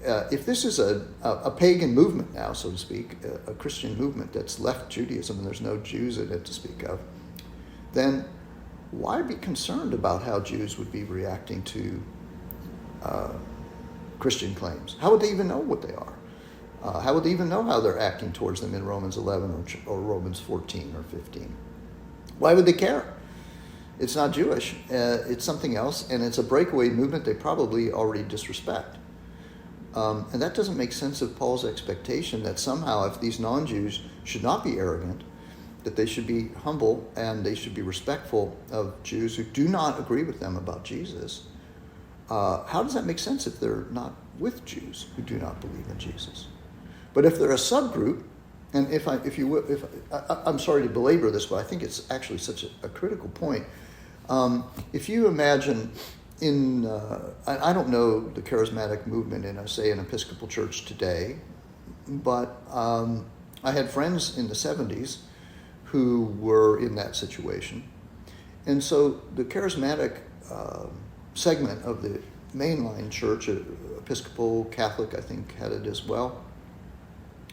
If this is a pagan movement now, so to speak, a Christian movement that's left Judaism and there's no Jews in it to speak of, then why be concerned about how Jews would be reacting to Christian claims? How would they even know what they are? How would they even know how they're acting towards them in Romans 11 or Romans 14 or 15? Why would they care? It's not Jewish. It's something else, and it's a breakaway movement they probably already disrespect. And that doesn't make sense of Paul's expectation that somehow if these non-Jews should not be arrogant, that they should be humble and they should be respectful of Jews who do not agree with them about Jesus. How does that make sense if they're not with Jews who do not believe in Jesus? But if they're a subgroup, and I'm sorry to belabor this, but I think it's actually such a critical point. If you imagine I don't know the charismatic movement in, say, an Episcopal church today, but I had friends in the 70s who were in that situation. And so the charismatic segment of the mainline church, Episcopal, Catholic, I think, had it as well,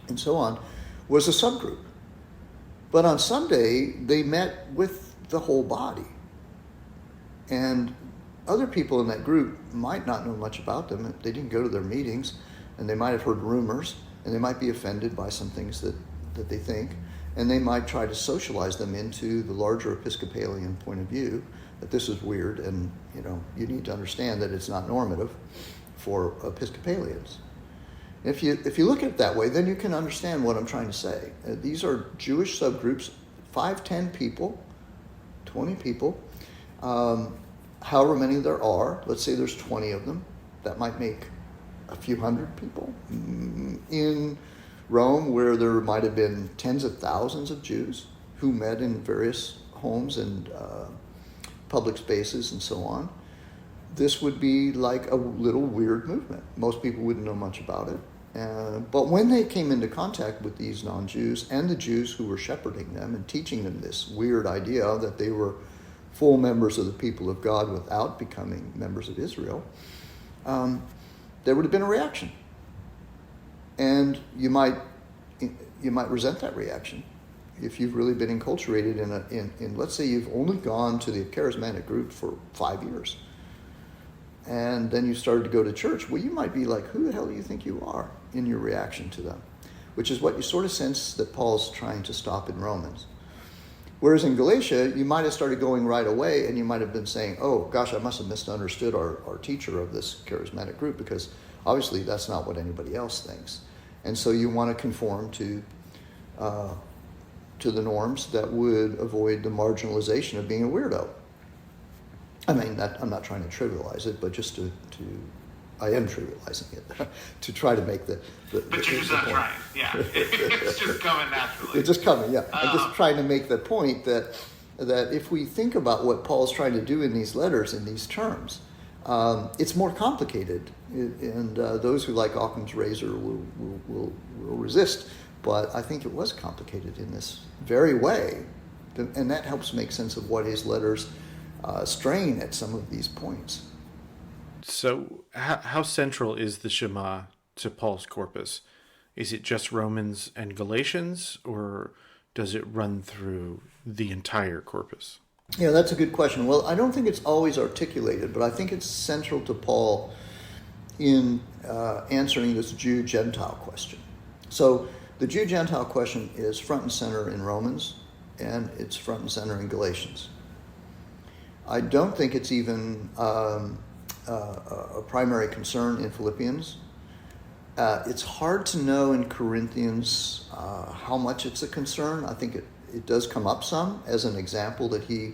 and so on, was a subgroup. But on Sunday, they met with the whole body. And other people in that group might not know much about them. They didn't go to their meetings, and they might have heard rumors, and they might be offended by some things that they think, and they might try to socialize them into the larger Episcopalian point of view, that this is weird, and you need to understand that it's not normative for Episcopalians. If you look at it that way, then you can understand what I'm trying to say. These are Jewish subgroups, 5, 10 people, 20 people, however many there are. Let's say there's 20 of them. That might make a few hundred people. In Rome, where there might have been tens of thousands of Jews who met in various homes and public spaces and so on, this would be like a little weird movement. Most people wouldn't know much about it. But when they came into contact with these non-Jews and the Jews who were shepherding them and teaching them this weird idea that they were full members of the people of God without becoming members of Israel, there would have been a reaction. And you might resent that reaction if you've really been enculturated in let's say you've only gone to the charismatic group for 5 years. And then you started to go to church. Well, you might be like, who the hell do you think you are in your reaction to them? Which is what you sort of sense that Paul's trying to stop in Romans. Whereas in Galatia, you might have started going right away and you might have been saying, oh, gosh, I must have misunderstood our teacher of this charismatic group, because obviously that's not what anybody else thinks. And so you want to conform to the norms that would avoid the marginalization of being a weirdo. I mean, I'm not trying to trivialize it, but just I am trivializing it, to try to make the But you're just not trying, yeah. It's just coming naturally. It's just coming, yeah. I'm just trying to make the point that if we think about what Paul's trying to do in these letters in these terms, it's more complicated, and those who like Occam's razor will resist. But I think it was complicated in this very way, and that helps make sense of what his letters strain at some of these points. So how central is the Shema to Paul's corpus? Is it just Romans and Galatians, or does it run through the entire corpus? Yeah, that's a good question. Well, I don't think it's always articulated, but I think it's central to Paul in answering this Jew-Gentile question. So the Jew-Gentile question is front and center in Romans, and it's front and center in Galatians. I don't think it's even a primary concern in Philippians. It's hard to know in Corinthians how much it's a concern. I think it does come up some as an example that he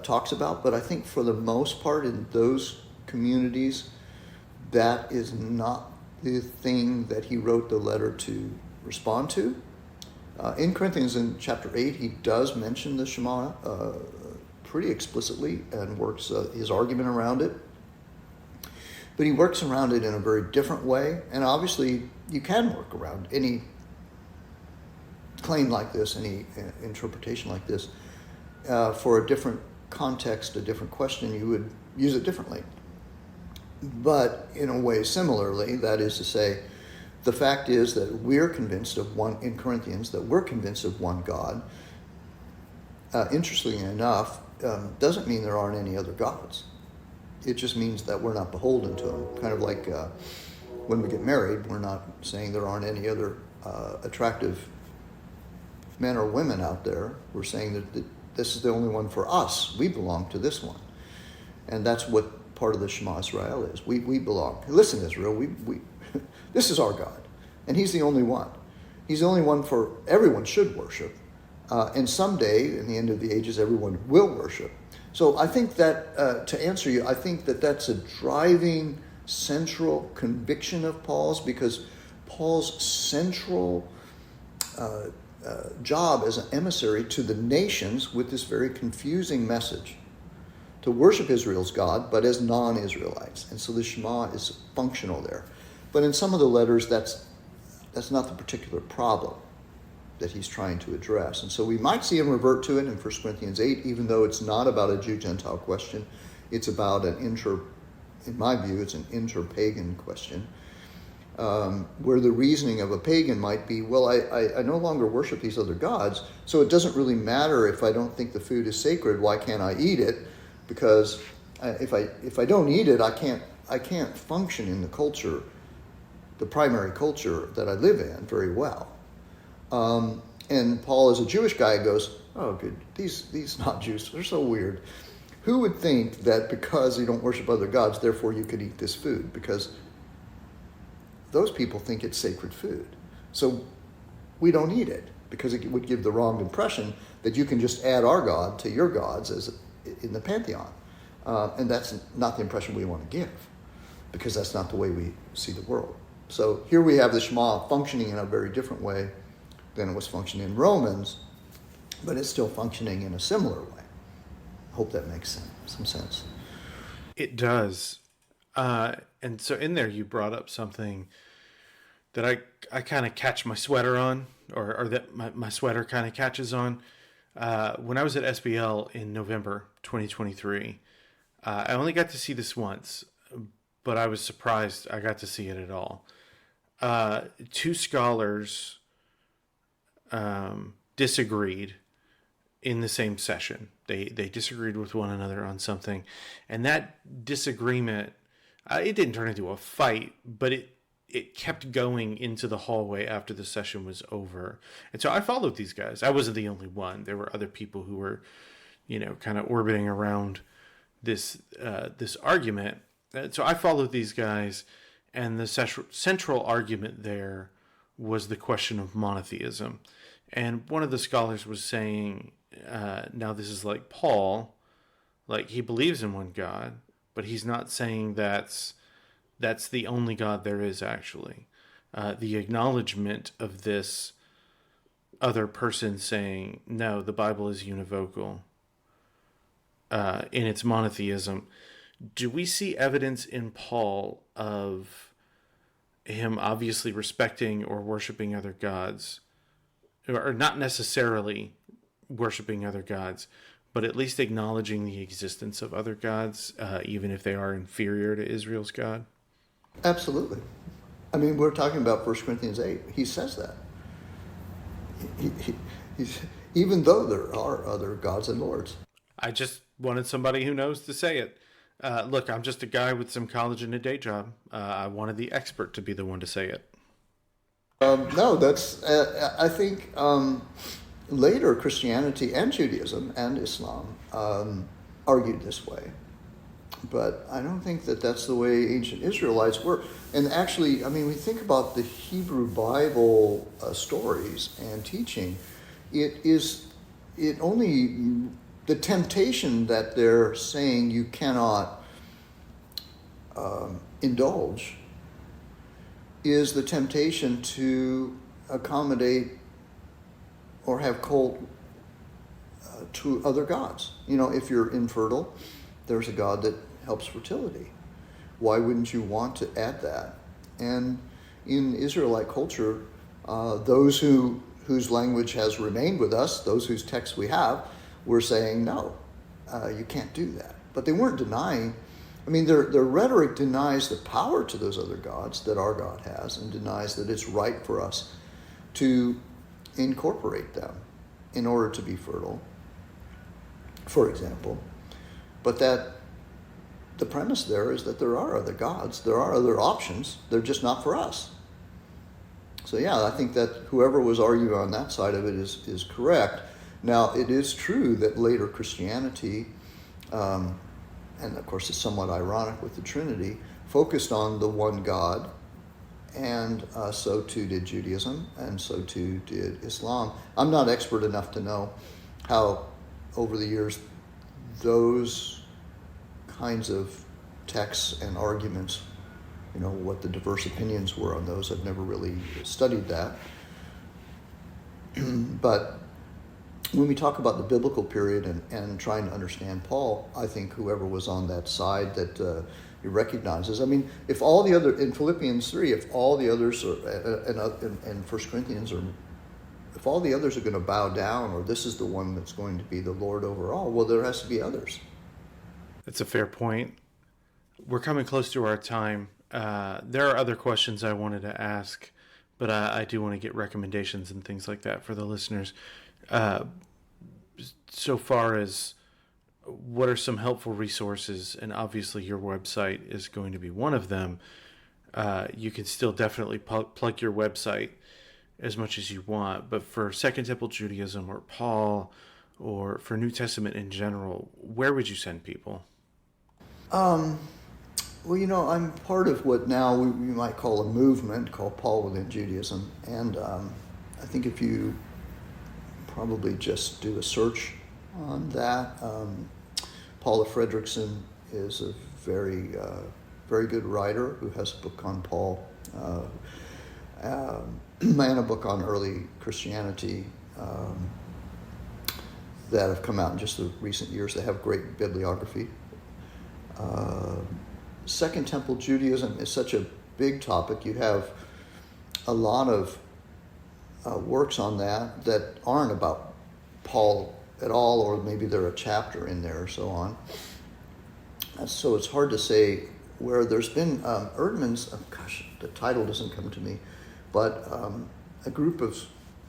talks about, but I think for the most part in those communities, that is not the thing that he wrote the letter to respond to. In Corinthians, in chapter 8, he does mention the Shema pretty explicitly and works his argument around it. But he works around it in a very different way. And obviously, you can work around any claim like this, any interpretation like this, for a different context, a different question. You would use it differently. But in a way, similarly, that is to say, the fact is that we're convinced of one, in Corinthians, that we're convinced of one God. Interestingly enough, doesn't mean there aren't any other gods. It just means that we're not beholden to them. Kind of like when we get married, we're not saying there aren't any other attractive men or women out there. We're saying that this is the only one for us. We belong to this one. And that's what part of the Shema Israel is. We belong. Listen, Israel, we this is our God. And he's the only one. He's the only one for everyone should worship. And someday, in the end of the ages, everyone will worship. So I think that, to answer you, I think that that's a driving central conviction of Paul's, because Paul's central job as an emissary to the nations with this very confusing message, to worship Israel's God, but as non-Israelites. And so the Shema is functional there. But in some of the letters, that's not the particular problem that he's trying to address. And so we might see him revert to it in 1 Corinthians 8, even though it's not about a Jew-Gentile question. It's about in my view, it's an inter-pagan question, where the reasoning of a pagan might be, well, I no longer worship these other gods, so it doesn't really matter if I don't think the food is sacred. Why can't I eat it? Because if I don't eat it, I can't function in the culture, the primary culture that I live in, very well. And Paul, as a Jewish guy, goes, oh, good, these non-Jews, they're so weird. Who would think that because you don't worship other gods, therefore you could eat this food? Because those people think it's sacred food. So we don't eat it, because it would give the wrong impression that you can just add our God to your gods as in the pantheon. And that's not the impression we want to give, because that's not the way we see the world. So here we have the Shema functioning in a very different way than it was functioning in Romans, but it's still functioning in a similar way. I hope that makes some sense. It does. And so in there you brought up something that I kind of catch my sweater on, or that my sweater kind of catches on. When I was at SBL in November 2023, I only got to see this once, but I was surprised I got to see it at all. Two scholars disagreed in the same session. They disagreed with one another on something, and that disagreement, it didn't turn into a fight, but it kept going into the hallway after the session was over. And so I followed these guys. I wasn't the only one. There were other people who were, kind of orbiting around this argument. And so I followed these guys, and the central argument there was the question of monotheism. And one of the scholars was saying, now this is like Paul, like he believes in one God, but he's not saying that's the only God there is, actually. The acknowledgement of this other person saying, no, the Bible is univocal in its monotheism. Do we see evidence in Paul of him obviously respecting or worshiping other gods, or not necessarily worshiping other gods, but at least acknowledging the existence of other gods, even if they are inferior to Israel's God? Absolutely. I mean, we're talking about 1 Corinthians 8. He says that. He's, even though there are other gods and lords. I just wanted somebody who knows to say it. Look, I'm just a guy with some college and a day job. I wanted the expert to be the one to say it. No, that's, I think later Christianity and Judaism and Islam argued this way. But I don't think that that's the way ancient Israelites were. And actually, I mean, we think about the Hebrew Bible stories and teaching. The temptation that they're saying you cannot indulge is the temptation to accommodate or have cult to other gods. If you're infertile, there's a God that helps fertility. Why wouldn't you want to add that? And in Israelite culture, those whose language has remained with us, those whose text we have, we're saying, no, you can't do that. but they weren't denying. I mean, their rhetoric denies the power to those other gods that our God has, and denies that it's right for us to incorporate them in order to be fertile, for example. But that the premise there is that there are other gods, there are other options, they're just not for us. So yeah, I think that whoever was arguing on that side of it is correct. Now, it is true that later Christianity, and of course it's somewhat ironic with the Trinity, focused on the one God, and so too did Judaism, and so too did Islam. I'm not expert enough to know how, over the years, those kinds of texts and arguments, what the diverse opinions were on those. I've never really studied that. But when we talk about the biblical period and trying to understand Paul, I think whoever was on that side that he recognizes. I mean, if all the other, in Philippians 3, if all the others are, and 1 Corinthians are, if all the others are going to bow down, or this is the one that's going to be the Lord over all, well, there has to be others. That's a fair point. We're coming close to our time. There are other questions I wanted to ask, but I do want to get recommendations and things like that for the listeners. So far as what are some helpful resources, and obviously your website is going to be one of them. You can still definitely plug your website as much as you want, but for Second Temple Judaism or Paul, or for New Testament in general, where would you send people? Well, I'm part of what now we might call a movement called Paul Within Judaism. And I think if you probably just do a search on that, Paula Fredrickson is a very, very good writer who has a book on Paul, and a book on early Christianity that have come out in just the recent years. They have great bibliography. Second Temple Judaism is such a big topic. You have a lot of works on that aren't about Paul at all, or maybe they're a chapter in there or so on. So it's hard to say where. There's been Erdman's, the title doesn't come to me, but a group of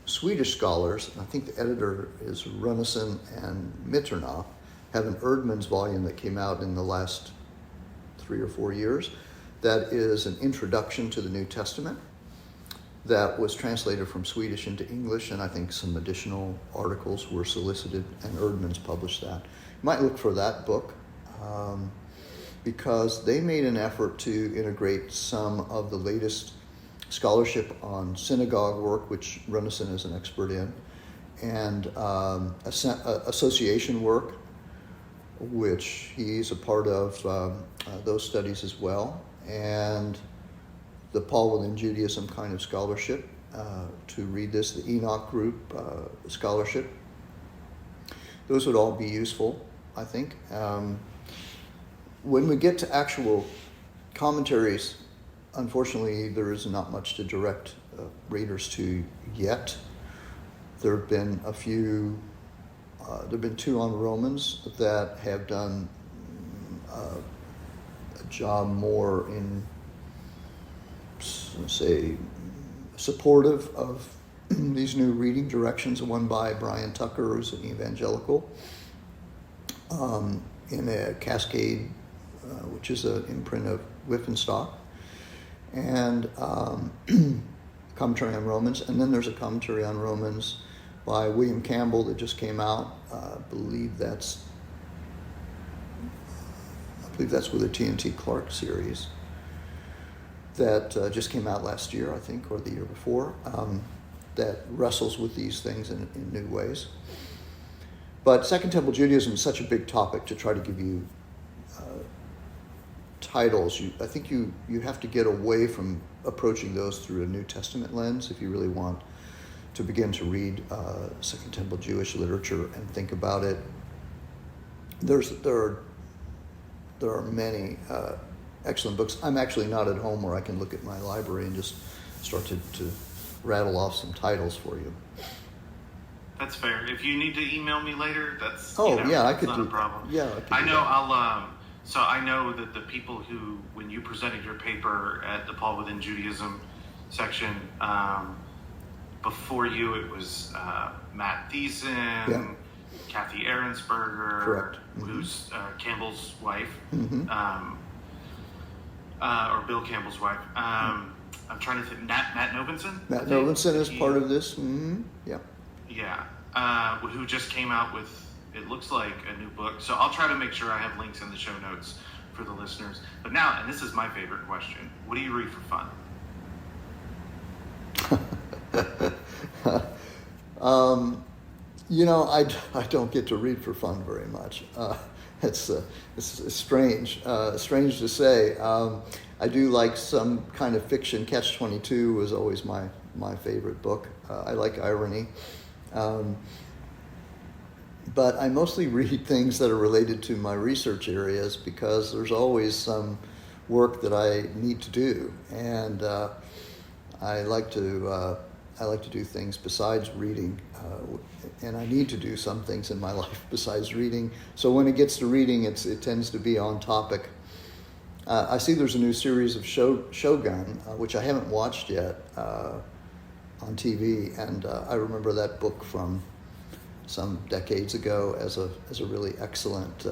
Swedish scholars, I think the editor is Runnison and Mitternaff, have an Erdman's volume that came out in the last 3 or 4 years that is an introduction to the New Testament that was translated from Swedish into English, and I think some additional articles were solicited, and Erdman's published that. You might look for that book because they made an effort to integrate some of the latest scholarship on synagogue work, which Runnison is an expert in, and association work, which he's a part of those studies as well, and the Paul Within Judaism kind of scholarship, to read this, the Enoch group scholarship. Those would all be useful, I think. When we get to actual commentaries, unfortunately, there is not much to direct readers to yet. There have been a few. There have been 2 on Romans that have done a job more in, say, supportive of these new reading directions. One by Brian Tucker, who's an evangelical, in a Cascade, which is an imprint of Whiffenstock, and commentary on Romans. And then there's a commentary on Romans by William Campbell that just came out. I believe that's with the T&T Clark series that just came out last year, I think, or the year before, that wrestles with these things in new ways. But Second Temple Judaism is such a big topic to try to give you titles. I think you have to get away from approaching those through a New Testament lens if you really want to begin to read Second Temple Jewish literature and think about it. There are many excellent books. I'm actually not at home where I can look at my library and just start to rattle off some titles for you. That's fair. If you need to email me later, that's Yeah, I that's could not do. a problem. Yeah, I could I do know that. so I know that the people who, when you presented your paper at the Paul Within Judaism section, before you it was Matt Thiessen, Yeah. Kathy Ahrensberger, Correct. who's Campbell's wife, Mm-hmm. Or Bill Campbell's wife. I'm trying to think. Matt Novenson. Matt Novenson is part of this. Mm-hmm. Yeah. Yeah, who just came out with, it looks like, a new book. So I'll try to make sure I have links in the show notes for the listeners. But now, and this is my favorite question, what do you read for fun? I don't get to read for fun very much. It's strange, strange to say. I do like some kind of fiction. Catch-22 was always my favorite book. I like irony. But I mostly read things that are related to my research areas because there's always some work that I need to do, and I like to do things besides reading, and I need to do some things in my life besides reading. So when it gets to reading, it tends to be on topic. I see there's a new series of Shogun, which I haven't watched yet, on TV, and I remember that book from some decades ago as a really excellent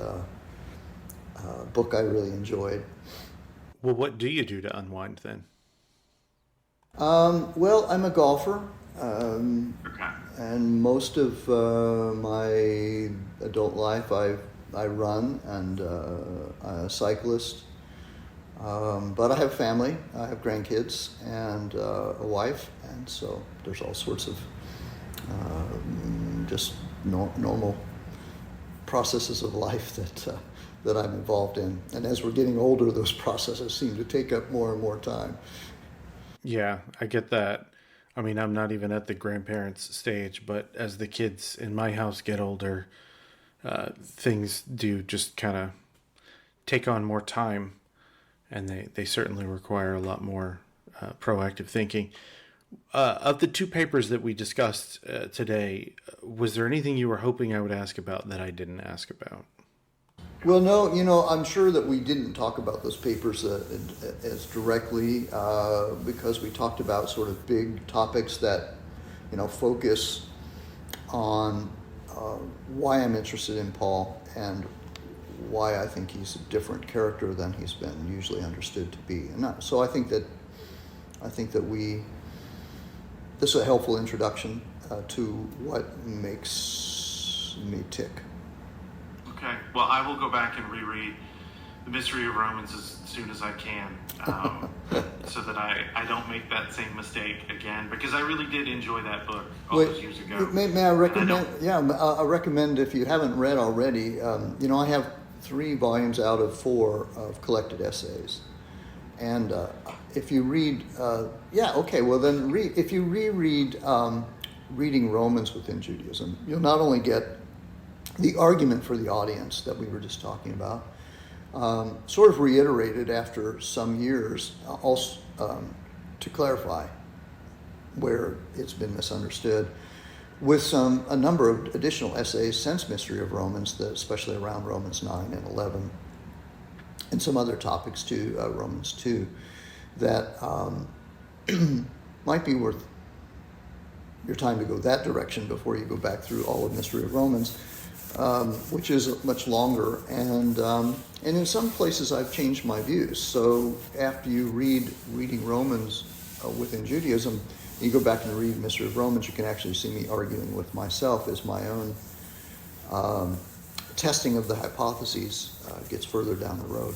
book I really enjoyed. Well, what do you do to unwind then? Well, I'm a golfer, Okay. and most of my adult life I run, and I'm a cyclist. But I have family. I have grandkids and a wife, and so there's all sorts of just normal processes of life that I'm involved in. And as we're getting older, those processes seem to take up more and more time. Yeah, I get that. I mean, I'm not even at the grandparents stage, but as the kids in my house get older, things do just kind of take on more time, and they certainly require a lot more proactive thinking. Of the two papers that we discussed today, was there anything you were hoping I would ask about that I didn't ask about? Well, no, I'm sure that we didn't talk about those papers as directly because we talked about sort of big topics that, focus on why I'm interested in Paul and why I think he's a different character than he's been usually understood to be. So I think that this is a helpful introduction to what makes me tick. Okay. Well, I will go back and reread The Mystery of Romans as soon as I can, so that I don't make that same mistake again, because I really did enjoy that book all those years ago. May I recommend? I recommend, if you haven't read already. I have 3 volumes out of 4 of collected essays, and if you read, then read. If you reread Reading Romans Within Judaism, you'll not only get the argument for the audience that we were just talking about, sort of reiterated after some years, also to clarify where it's been misunderstood, with a number of additional essays since Mystery of Romans, especially around Romans 9 and 11, and some other topics too, Romans 2, that might be worth your time to go that direction before you go back through all of Mystery of Romans, which is much longer. And in some places I've changed my views. So after you reading Romans Within Judaism, you go back and read Mystery of Romans, you can actually see me arguing with myself as my own testing of the hypotheses gets further down the road.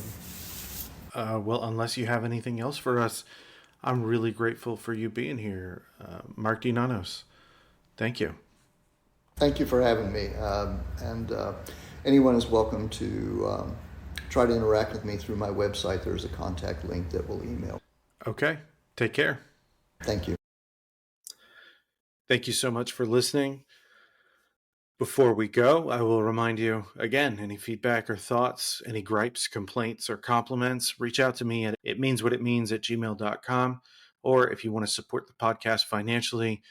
Well, unless you have anything else for us, I'm really grateful for you being here, Mark D Nanos. Thank you. Thank you for having me. And anyone is welcome to try to interact with me through my website. There's a contact link that will email. Okay. Take care. Thank you. Thank you so much for listening. Before we go, I will remind you again, any feedback or thoughts, any gripes, complaints, or compliments, reach out to me at itmeanswhatitmeans@gmail.com. Or if you want to support the podcast financially,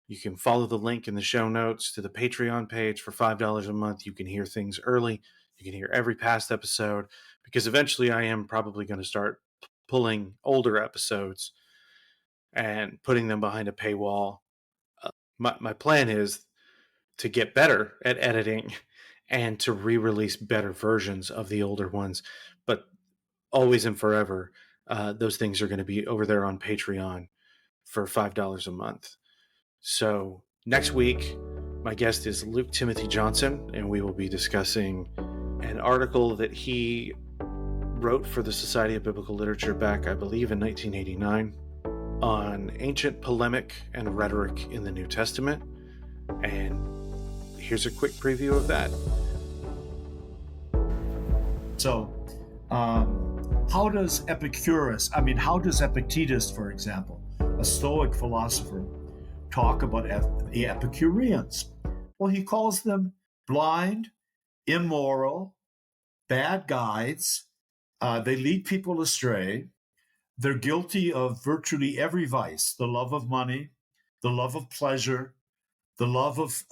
You can follow the link in the show notes to the Patreon page for $5 a month. You can hear things early. You can hear every past episode, because eventually I am probably going to start pulling older episodes and putting them behind a paywall. My plan is to get better at editing and to re-release better versions of the older ones. But always and forever, those things are going to be over there on Patreon for $5 a month. So next week, my guest is Luke Timothy Johnson, and we will be discussing an article that he wrote for the Society of Biblical Literature back, I believe, in 1989 on ancient polemic and rhetoric in the New Testament. And here's a quick preview of that. So, how does Epictetus, for example, a Stoic philosopher, talk about the Epicureans? Well, he calls them blind, immoral, bad guides. They lead people astray. They're guilty of virtually every vice: the love of money, the love of pleasure, the love of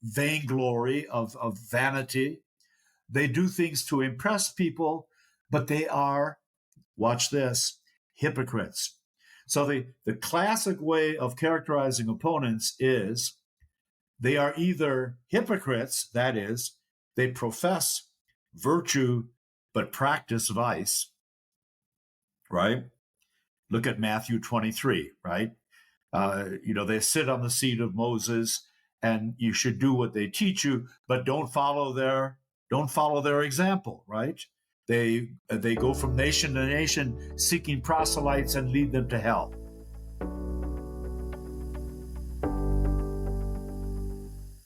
vainglory, of vanity. They do things to impress people, but they are, watch this, hypocrites. So the classic way of characterizing opponents is they are either hypocrites, that is, they profess virtue but practice vice, right? Look at Matthew 23, right? They sit on the seat of Moses, and you should do what they teach you, but don't follow their example, right? They go from nation to nation seeking proselytes and lead them to hell.